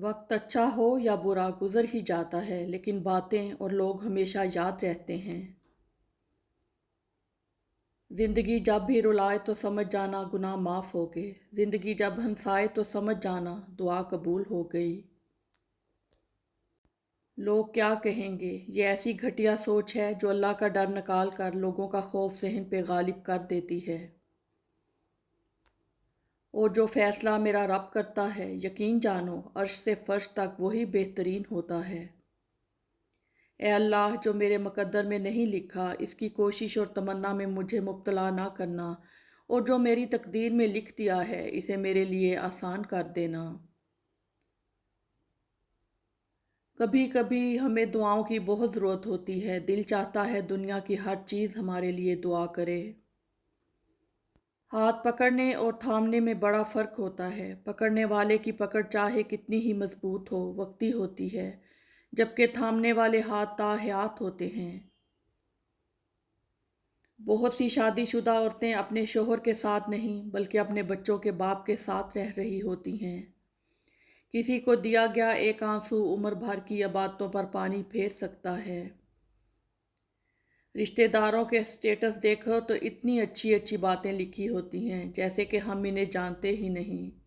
وقت اچھا ہو یا برا گزر ہی جاتا ہے، لیکن باتیں اور لوگ ہمیشہ یاد رہتے ہیں۔ زندگی جب بھی رلائے تو سمجھ جانا گناہ معاف ہو گئے، زندگی جب ہنسائے تو سمجھ جانا دعا قبول ہو گئی۔ لوگ کیا کہیں گے، یہ ایسی گھٹیا سوچ ہے جو اللہ کا ڈر نکال کر لوگوں کا خوف ذہن پہ غالب کر دیتی ہے۔ اور جو فیصلہ میرا رب کرتا ہے، یقین جانو عرش سے فرش تک وہی بہترین ہوتا ہے۔ اے اللہ، جو میرے مقدر میں نہیں لکھا اس کی کوشش اور تمنا میں مجھے مبتلا نہ کرنا، اور جو میری تقدیر میں لکھ دیا ہے اسے میرے لیے آسان کر دینا۔ کبھی کبھی ہمیں دعاؤں کی بہت ضرورت ہوتی ہے، دل چاہتا ہے دنیا کی ہر چیز ہمارے لیے دعا کرے۔ ہاتھ پکڑنے اور تھامنے میں بڑا فرق ہوتا ہے۔ پکڑنے والے کی پکڑ چاہے کتنی ہی مضبوط ہو، وقتی ہوتی ہے، جبکہ تھامنے والے ہاتھ تا حیات ہوتے ہیں۔ بہت سی شادی شدہ عورتیں اپنے شوہر کے ساتھ نہیں بلکہ اپنے بچوں کے باپ کے ساتھ رہ رہی ہوتی ہیں۔ کسی کو دیا گیا ایک آنسو عمر بھر کی عبادتوں پر پانی پھیر سکتا ہے۔ رشتہ داروں کے سٹیٹس دیکھو تو اتنی اچھی اچھی باتیں لکھی ہوتی ہیں جیسے کہ ہم انہیں جانتے ہی نہیں۔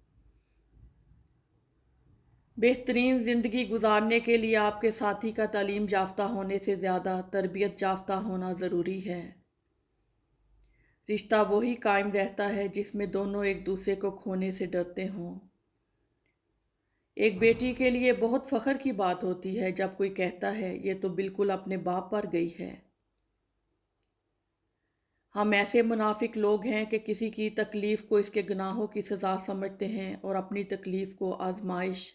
بہترین زندگی گزارنے کے لیے آپ کے ساتھی کا تعلیم یافتہ ہونے سے زیادہ تربیت یافتہ ہونا ضروری ہے۔ رشتہ وہی قائم رہتا ہے جس میں دونوں ایک دوسرے کو کھونے سے ڈرتے ہوں۔ ایک بیٹی کے لیے بہت فخر کی بات ہوتی ہے جب کوئی کہتا ہے یہ تو بالکل اپنے باپ پر گئی ہے۔ ہم ایسے منافق لوگ ہیں کہ کسی کی تکلیف کو اس کے گناہوں کی سزا سمجھتے ہیں اور اپنی تکلیف کو آزمائش۔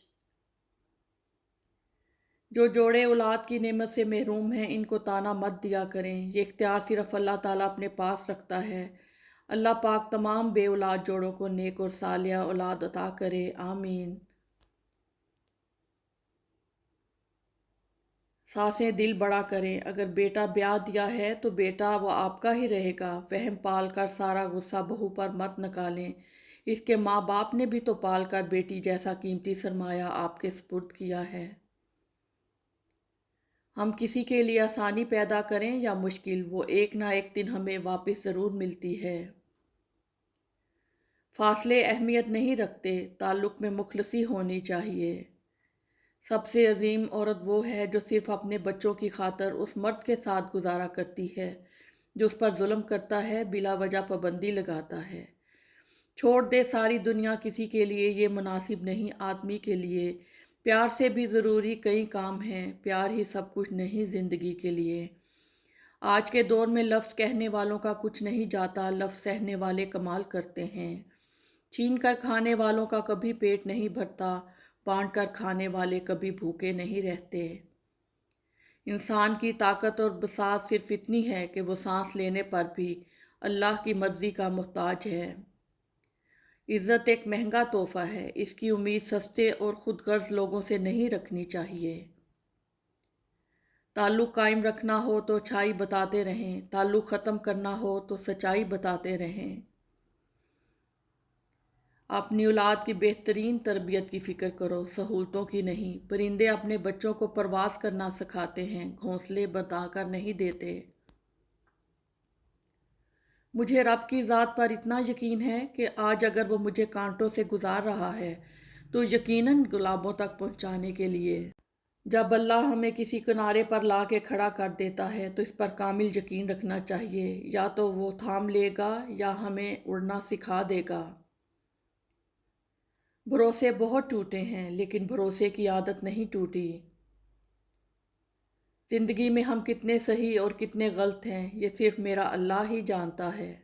جو جوڑے اولاد کی نعمت سے محروم ہیں ان کو طعنہ مت دیا کریں، یہ اختیار صرف اللہ تعالیٰ اپنے پاس رکھتا ہے۔ اللہ پاک تمام بے اولاد جوڑوں کو نیک اور صالحہ اولاد عطا کرے، آمین۔ سانسیں دل بڑا کریں، اگر بیٹا بیاہ دیا ہے تو بیٹا وہ آپ کا ہی رہے گا۔ وہم پال کر سارا غصہ بہو پر مت نکالیں، اس کے ماں باپ نے بھی تو پال کر بیٹی جیسا قیمتی سرمایہ آپ کے سپرد کیا ہے۔ ہم کسی کے لیے آسانی پیدا کریں یا مشکل، وہ ایک نہ ایک دن ہمیں واپس ضرور ملتی ہے۔ فاصلے اہمیت نہیں رکھتے، تعلق میں مخلصی ہونی چاہیے۔ سب سے عظیم عورت وہ ہے جو صرف اپنے بچوں کی خاطر اس مرد کے ساتھ گزارا کرتی ہے جو اس پر ظلم کرتا ہے، بلا وجہ پابندی لگاتا ہے۔ چھوڑ دے ساری دنیا کسی کے لیے یہ مناسب نہیں، آدمی کے لیے پیار سے بھی ضروری کئی کام ہیں، پیار ہی سب کچھ نہیں زندگی کے لیے۔ آج کے دور میں لفظ کہنے والوں کا کچھ نہیں جاتا، لفظ سہنے والے کمال کرتے ہیں۔ چھین کر کھانے والوں کا کبھی پیٹ نہیں بھرتا، بانٹ کر کھانے والے کبھی بھوکے نہیں رہتے۔ انسان کی طاقت اور بساط صرف اتنی ہے کہ وہ سانس لینے پر بھی اللہ کی مرضی کا محتاج ہے۔ عزت ایک مہنگا تحفہ ہے، اس کی امید سستے اور خود غرض لوگوں سے نہیں رکھنی چاہیے۔ تعلق قائم رکھنا ہو تو اچھائی بتاتے رہیں، تعلق ختم کرنا ہو تو سچائی بتاتے رہیں۔ اپنی اولاد کی بہترین تربیت کی فکر کرو، سہولتوں کی نہیں۔ پرندے اپنے بچوں کو پرواز کرنا سکھاتے ہیں، گھونسلے بنا کر نہیں دیتے۔ مجھے رب کی ذات پر اتنا یقین ہے کہ آج اگر وہ مجھے کانٹوں سے گزار رہا ہے تو یقیناً گلابوں تک پہنچانے کے لیے۔ جب اللہ ہمیں کسی کنارے پر لا کے کھڑا کر دیتا ہے تو اس پر کامل یقین رکھنا چاہیے، یا تو وہ تھام لے گا یا ہمیں اڑنا سکھا دے گا۔ بھروسے بہت ٹوٹے ہیں لیکن بھروسے کی عادت نہیں ٹوٹی۔ زندگی میں ہم کتنے صحیح اور کتنے غلط ہیں یہ صرف میرا اللہ ہی جانتا ہے۔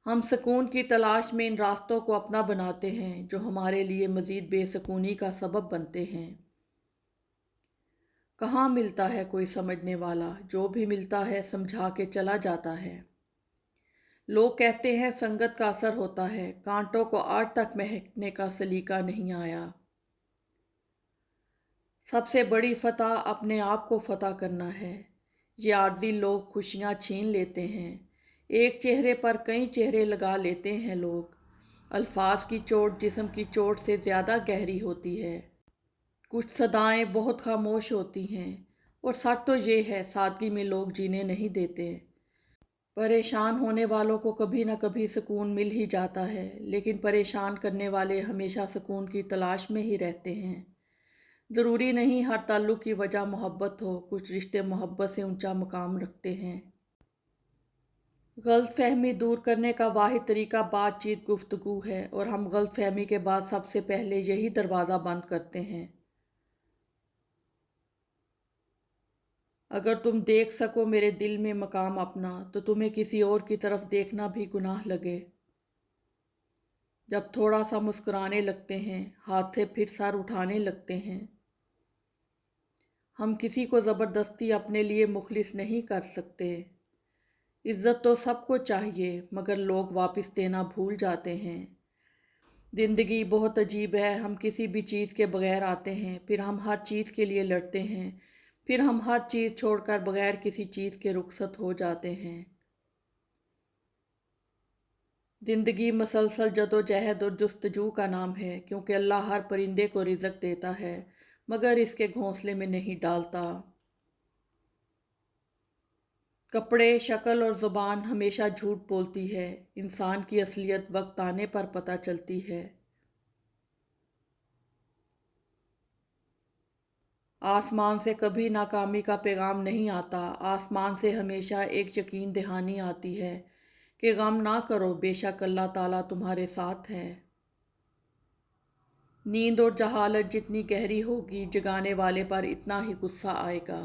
ہم سکون کی تلاش میں ان راستوں کو اپنا بناتے ہیں جو ہمارے لیے مزید بے سکونی کا سبب بنتے ہیں۔ کہاں ملتا ہے کوئی سمجھنے والا، جو بھی ملتا ہے سمجھا کے چلا جاتا ہے۔ لوگ کہتے ہیں سنگت کا اثر ہوتا ہے، کانٹوں کو آج تک مہکنے کا سلیقہ نہیں آیا۔ سب سے بڑی فتح اپنے آپ کو فتح کرنا ہے۔ یہ عارضی لوگ خوشیاں چھین لیتے ہیں، ایک چہرے پر کئی چہرے لگا لیتے ہیں لوگ۔ الفاظ کی چوٹ جسم کی چوٹ سے زیادہ گہری ہوتی ہے۔ کچھ صدائیں بہت خاموش ہوتی ہیں، اور سچ تو یہ ہے سادگی میں لوگ جینے نہیں دیتے۔ پریشان ہونے والوں کو کبھی نہ کبھی سکون مل ہی جاتا ہے، لیکن پریشان کرنے والے ہمیشہ سکون کی تلاش میں ہی رہتے ہیں۔ ضروری نہیں ہر تعلق کی وجہ محبت ہو، کچھ رشتے محبت سے اونچا مقام رکھتے ہیں۔ غلط فہمی دور کرنے کا واحد طریقہ بات چیت گفتگو ہے، اور ہم غلط فہمی کے بعد سب سے پہلے یہی دروازہ بند کرتے ہیں۔ اگر تم دیکھ سکو میرے دل میں مقام اپنا، تو تمہیں کسی اور کی طرف دیکھنا بھی گناہ لگے۔ جب تھوڑا سا مسکرانے لگتے ہیں، ہاتھ سے پھر سر اٹھانے لگتے ہیں۔ ہم کسی کو زبردستی اپنے لیے مخلص نہیں کر سکتے۔ عزت تو سب کو چاہیے، مگر لوگ واپس دینا بھول جاتے ہیں۔ زندگی بہت عجیب ہے، ہم کسی بھی چیز کے بغیر آتے ہیں، پھر ہم ہر چیز کے لیے لڑتے ہیں، پھر ہم ہر چیز چھوڑ کر بغیر کسی چیز کے رخصت ہو جاتے ہیں۔ زندگی مسلسل جدوجہد اور جستجو کا نام ہے، کیونکہ اللہ ہر پرندے کو رزق دیتا ہے، مگر اس کے گھونسلے میں نہیں ڈالتا۔ کپڑے، شکل اور زبان ہمیشہ جھوٹ بولتی ہے، انسان کی اصلیت وقت آنے پر پتہ چلتی ہے۔ آسمان سے کبھی ناکامی کا پیغام نہیں آتا، آسمان سے ہمیشہ ایک یقین دہانی آتی ہے کہ غم نہ کرو، بے شک اللہ تعالیٰ تمہارے ساتھ ہے۔ نیند اور جہالت جتنی گہری ہوگی، جگانے والے پر اتنا ہی غصہ آئے گا۔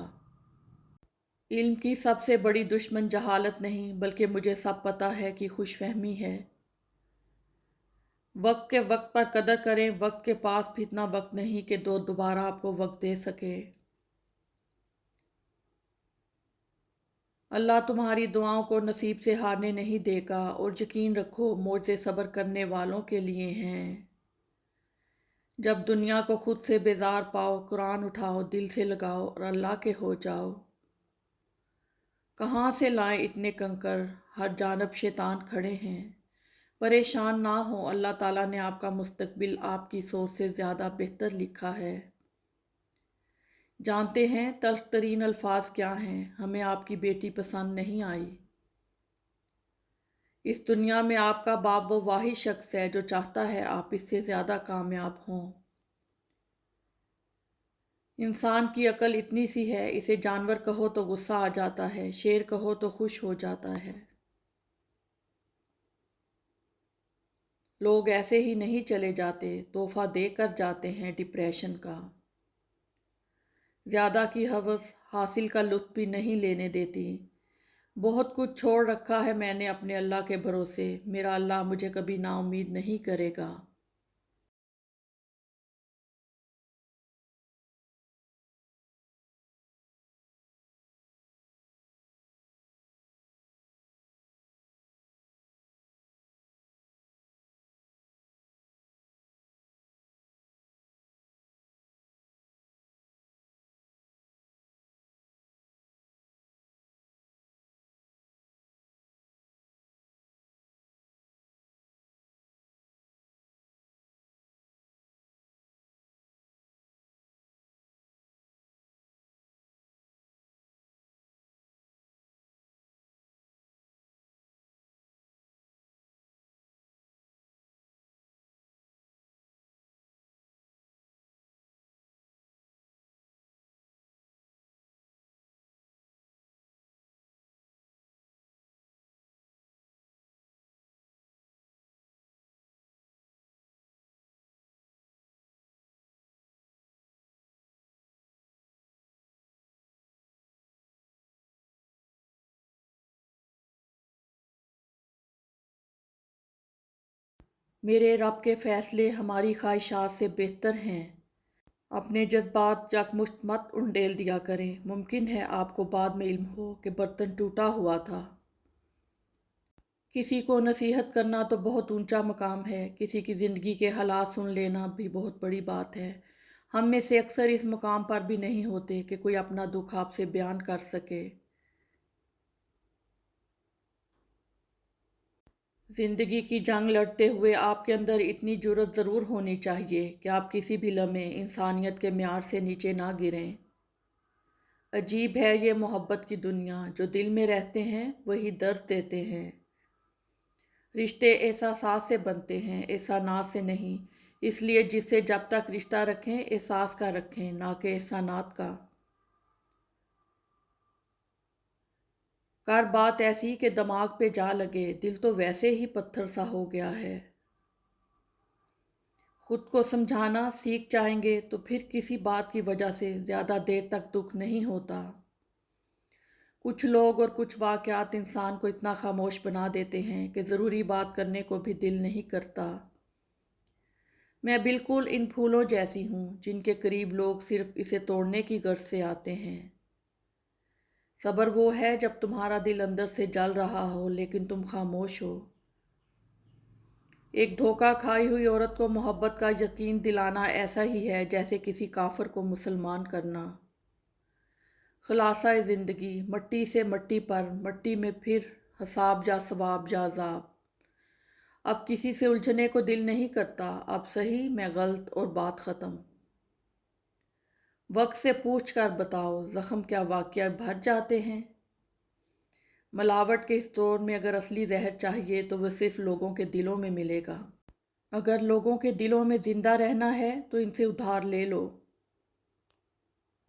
علم کی سب سے بڑی دشمن جہالت نہیں، بلکہ مجھے سب پتہ ہے کہ خوش فہمی ہے۔ وقت کے وقت پر قدر کریں، وقت کے پاس بھی اتنا وقت نہیں کہ دوبارہ آپ کو وقت دے سکے۔ اللہ تمہاری دعاؤں کو نصیب سے ہارنے نہیں دے گا، اور یقین رکھو معجزے صبر کرنے والوں کے لیے ہیں۔ جب دنیا کو خود سے بیزار پاؤ، قرآن اٹھاؤ، دل سے لگاؤ اور اللہ کے ہو جاؤ۔ کہاں سے لائیں اتنے کنکر، ہر جانب شیطان کھڑے ہیں۔ پریشان نہ ہو، اللہ تعالیٰ نے آپ کا مستقبل آپ کی سوچ سے زیادہ بہتر لکھا ہے۔ جانتے ہیں تلخ ترین الفاظ کیا ہیں؟ ہمیں آپ کی بیٹی پسند نہیں آئی۔ اس دنیا میں آپ کا باپ وہ واحد شخص ہے جو چاہتا ہے آپ اس سے زیادہ کامیاب ہوں۔ انسان کی عقل اتنی سی ہے، اسے جانور کہو تو غصہ آ جاتا ہے، شیر کہو تو خوش ہو جاتا ہے۔ لوگ ایسے ہی نہیں چلے جاتے، تحفہ دے کر جاتے ہیں ڈپریشن کا۔ زیادہ کی ہوس حاصل کا لطف بھی نہیں لینے دیتی۔ بہت کچھ چھوڑ رکھا ہے میں نے اپنے اللہ کے بھروسے، میرا اللہ مجھے کبھی نا امید نہیں کرے گا۔ میرے رب کے فیصلے ہماری خواہشات سے بہتر ہیں۔ اپنے جذبات یکمشت مت انڈیل دیا کریں، ممکن ہے آپ کو بعد میں علم ہو کہ برتن ٹوٹا ہوا تھا۔ کسی کو نصیحت کرنا تو بہت اونچا مقام ہے، کسی کی زندگی کے حالات سن لینا بھی بہت بڑی بات ہے۔ ہم میں سے اکثر اس مقام پر بھی نہیں ہوتے کہ کوئی اپنا دکھ آپ سے بیان کر سکے۔ زندگی کی جنگ لڑتے ہوئے آپ کے اندر اتنی جرأت ضرور ہونی چاہیے کہ آپ کسی بھی لمحے انسانیت کے معیار سے نیچے نہ گریں۔ عجیب ہے یہ محبت کی دنیا، جو دل میں رہتے ہیں وہی درد دیتے ہیں۔ رشتے احساسات سے بنتے ہیں، احسانات سے نہیں، اس لیے جس سے جب تک رشتہ رکھیں احساس کا رکھیں، نہ کہ احسانات کا۔ کر بات ایسی کہ دماغ پہ جا لگے، دل تو ویسے ہی پتھر سا ہو گیا ہے۔ خود کو سمجھانا سیکھ جائیں گے تو پھر کسی بات کی وجہ سے زیادہ دیر تک دکھ نہیں ہوتا۔ کچھ لوگ اور کچھ واقعات انسان کو اتنا خاموش بنا دیتے ہیں کہ ضروری بات کرنے کو بھی دل نہیں کرتا۔ میں بالکل ان پھولوں جیسی ہوں جن کے قریب لوگ صرف اسے توڑنے کی غرض سے آتے ہیں۔ صبر وہ ہے جب تمہارا دل اندر سے جل رہا ہو لیکن تم خاموش ہو۔ ایک دھوکہ کھائی ہوئی عورت کو محبت کا یقین دلانا ایسا ہی ہے جیسے کسی کافر کو مسلمان کرنا۔ خلاصہ زندگی، مٹی سے مٹی پر، مٹی میں پھر حساب یا ثواب یا عذاب۔ اب کسی سے الجھنے کو دل نہیں کرتا، اب صحیح میں غلط اور بات ختم۔ وقت سے پوچھ کر بتاؤ، زخم کیا واقعہ بھر جاتے ہیں؟ ملاوٹ کے اس دور میں اگر اصلی زہر چاہیے تو وہ صرف لوگوں کے دلوں میں ملے گا۔ اگر لوگوں کے دلوں میں زندہ رہنا ہے تو ان سے ادھار لے لو۔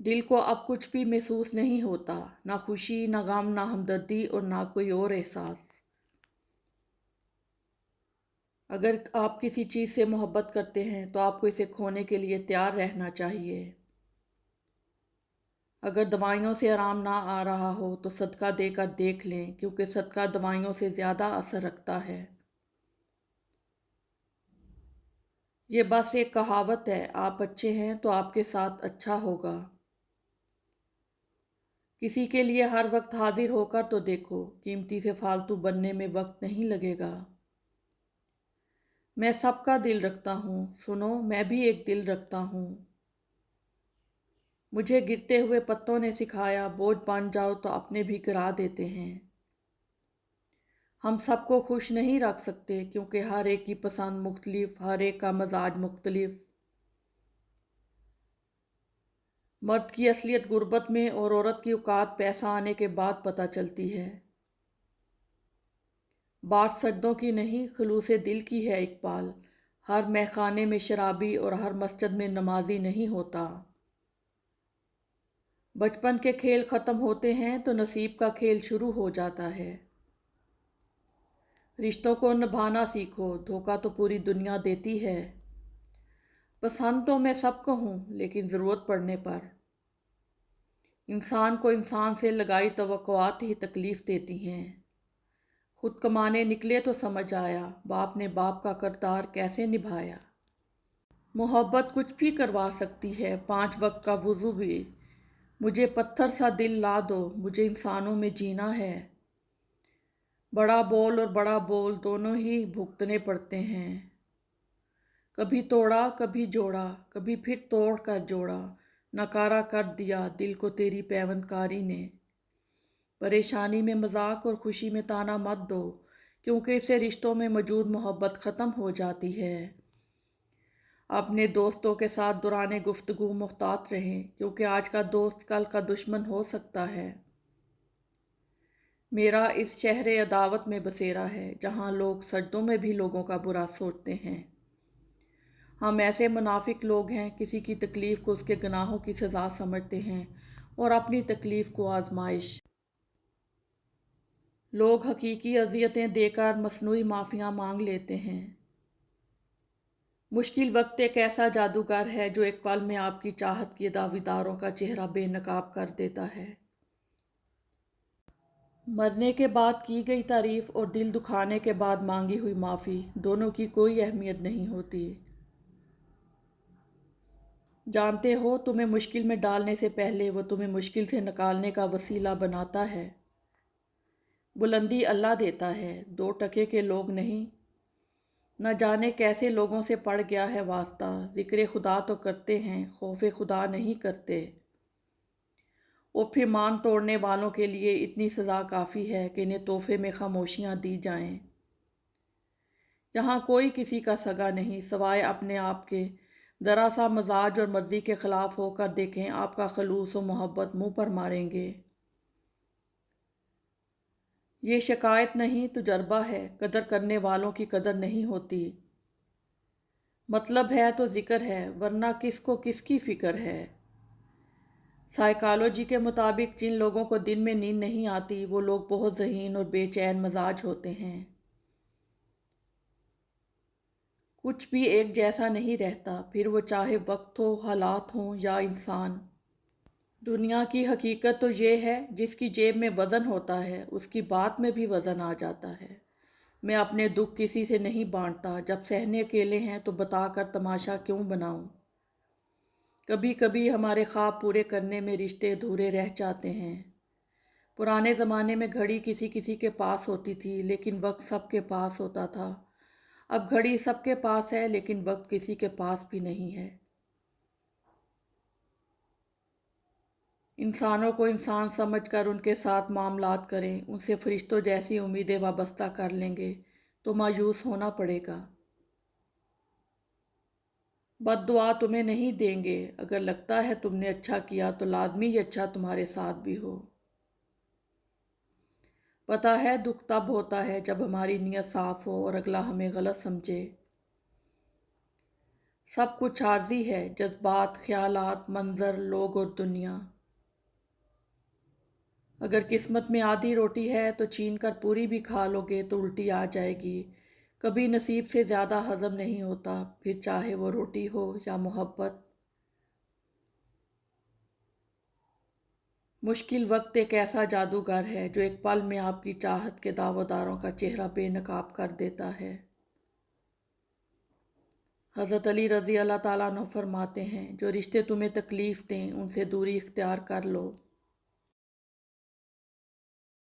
دل کو اب کچھ بھی محسوس نہیں ہوتا، نہ خوشی، نہ غم، نہ ہمدردی اور نہ کوئی اور احساس۔ اگر آپ کسی چیز سے محبت کرتے ہیں تو آپ کو اسے کھونے کے لیے تیار رہنا چاہیے۔ اگر دوائیوں سے آرام نہ آ رہا ہو تو صدقہ دے کر دیکھ لیں، کیونکہ صدقہ دوائیوں سے زیادہ اثر رکھتا ہے۔ یہ بس ایک کہاوت ہے، آپ اچھے ہیں تو آپ کے ساتھ اچھا ہوگا۔ کسی کے لیے ہر وقت حاضر ہو کر تو دیکھو، قیمتی سے فالتو بننے میں وقت نہیں لگے گا۔ میں سب کا دل رکھتا ہوں، سنو میں بھی ایک دل رکھتا ہوں۔ مجھے گرتے ہوئے پتوں نے سکھایا، بوجھ بن جاؤ تو اپنے بھی گرا دیتے ہیں۔ ہم سب کو خوش نہیں رکھ سکتے کیونکہ ہر ایک کی پسند مختلف، ہر ایک کا مزاج مختلف۔ مرد کی اصلیت غربت میں اور عورت کی اوقات پیسہ آنے کے بعد پتہ چلتی ہے۔ بات سجدوں کی نہیں، خلوص دل کی ہے اقبال۔ ہر میخانے میں شرابی اور ہر مسجد میں نمازی نہیں ہوتا۔ بچپن کے کھیل ختم ہوتے ہیں تو نصیب کا کھیل شروع ہو جاتا ہے۔ رشتوں کو نبھانا سیکھو، دھوکہ تو پوری دنیا دیتی ہے۔ پسند تو میں سب کو ہوں لیکن ضرورت پڑنے پر۔ انسان کو انسان سے لگائی توقعات ہی تکلیف دیتی ہیں۔ خود کمانے نکلے تو سمجھ آیا، باپ نے باپ کا کردار کیسے نبھایا۔ محبت کچھ بھی کروا سکتی ہے، 5 وقت کا وضو بھی۔ مجھے پتھر سا دل لا دو، مجھے انسانوں میں جینا ہے۔ بڑا بول اور بڑا بول دونوں ہی بھگتنے پڑتے ہیں۔ کبھی توڑا کبھی جوڑا، کبھی پھر توڑ کر جوڑا، نکارا کر دیا دل کو تیری پیوند کاری نے۔ پریشانی میں مذاق اور خوشی میں تانا مت دو، کیونکہ اس سے رشتوں میں موجود محبت ختم ہو جاتی ہے۔ اپنے دوستوں کے ساتھ دوران گفتگو محتاط رہیں، کیونکہ آج کا دوست کل کا دشمن ہو سکتا ہے۔ میرا اس شہر عداوت میں بسیرا ہے، جہاں لوگ سجدوں میں بھی لوگوں کا برا سوچتے ہیں۔ ہم ایسے منافق لوگ ہیں، کسی کی تکلیف کو اس کے گناہوں کی سزا سمجھتے ہیں اور اپنی تکلیف کو آزمائش۔ لوگ حقیقی اذیتیں دے کر مصنوعی معافیاں مانگ لیتے ہیں۔ مشکل وقت ایک ایسا جادوگر ہے جو ایک پل میں آپ کی چاہت کے دعویداروں کا چہرہ بے نقاب کر دیتا ہے۔ مرنے کے بعد کی گئی تعریف اور دل دکھانے کے بعد مانگی ہوئی معافی، دونوں کی کوئی اہمیت نہیں ہوتی۔ جانتے ہو تمہیں مشکل میں ڈالنے سے پہلے وہ تمہیں مشکل سے نکالنے کا وسیلہ بناتا ہے۔ بلندی اللہ دیتا ہے، 2 ٹکے کے لوگ نہیں۔ نہ جانے کیسے لوگوں سے پڑ گیا ہے واسطہ، ذکر خدا تو کرتے ہیں، خوف خدا نہیں کرتے۔ اور پھر مان توڑنے والوں کے لیے اتنی سزا کافی ہے کہ انہیں تحفے میں خاموشیاں دی جائیں۔ جہاں کوئی کسی کا سگا نہیں سوائے اپنے آپ کے، ذرا سا مزاج اور مرضی کے خلاف ہو کر دیکھیں، آپ کا خلوص و محبت منہ پر ماریں گے۔ یہ شکایت نہیں، تجربہ ہے، قدر کرنے والوں کی قدر نہیں ہوتی۔ مطلب ہے تو ذکر ہے، ورنہ کس کو کس کی فکر ہے۔ سائیکالوجی کے مطابق جن لوگوں کو دن میں نیند نہیں آتی وہ لوگ بہت ذہین اور بے چین مزاج ہوتے ہیں۔ کچھ بھی ایک جیسا نہیں رہتا، پھر وہ چاہے وقت ہو، حالات ہوں یا انسان۔ دنیا کی حقیقت تو یہ ہے، جس کی جیب میں وزن ہوتا ہے اس کی بات میں بھی وزن آ جاتا ہے۔ میں اپنے دکھ کسی سے نہیں بانٹتا، جب سہنے اکیلے ہیں تو بتا کر تماشا کیوں بناؤں۔ کبھی کبھی ہمارے خواب پورے کرنے میں رشتے ادھورے رہ جاتے ہیں۔ پرانے زمانے میں گھڑی کسی کسی کے پاس ہوتی تھی، لیکن وقت سب کے پاس ہوتا تھا۔ اب گھڑی سب کے پاس ہے، لیکن وقت کسی کے پاس بھی نہیں ہے۔ انسانوں کو انسان سمجھ کر ان کے ساتھ معاملات کریں، ان سے فرشتوں جیسی امیدیں وابستہ کر لیں گے تو مایوس ہونا پڑے گا۔ بد دعا تمہیں نہیں دیں گے، اگر لگتا ہے تم نے اچھا کیا تو لازمی یہ اچھا تمہارے ساتھ بھی ہو۔ پتہ ہے دکھ تب ہوتا ہے جب ہماری نیت صاف ہو اور اگلا ہمیں غلط سمجھے۔ سب کچھ عارضی ہے، جذبات، خیالات، منظر، لوگ اور دنیا۔ اگر قسمت میں آدھی روٹی ہے تو چھین کر پوری بھی کھا لو گے تو الٹی آ جائے گی۔ کبھی نصیب سے زیادہ ہضم نہیں ہوتا، پھر چاہے وہ روٹی ہو یا محبت۔ مشکل وقت ایک ایسا جادوگر ہے جو ایک پل میں آپ کی چاہت کے دعویداروں کا چہرہ بے نقاب کر دیتا ہے۔ حضرت علی رضی اللہ تعالیٰ عنہ فرماتے ہیں، جو رشتے تمہیں تکلیف دیں ان سے دوری اختیار کر لو۔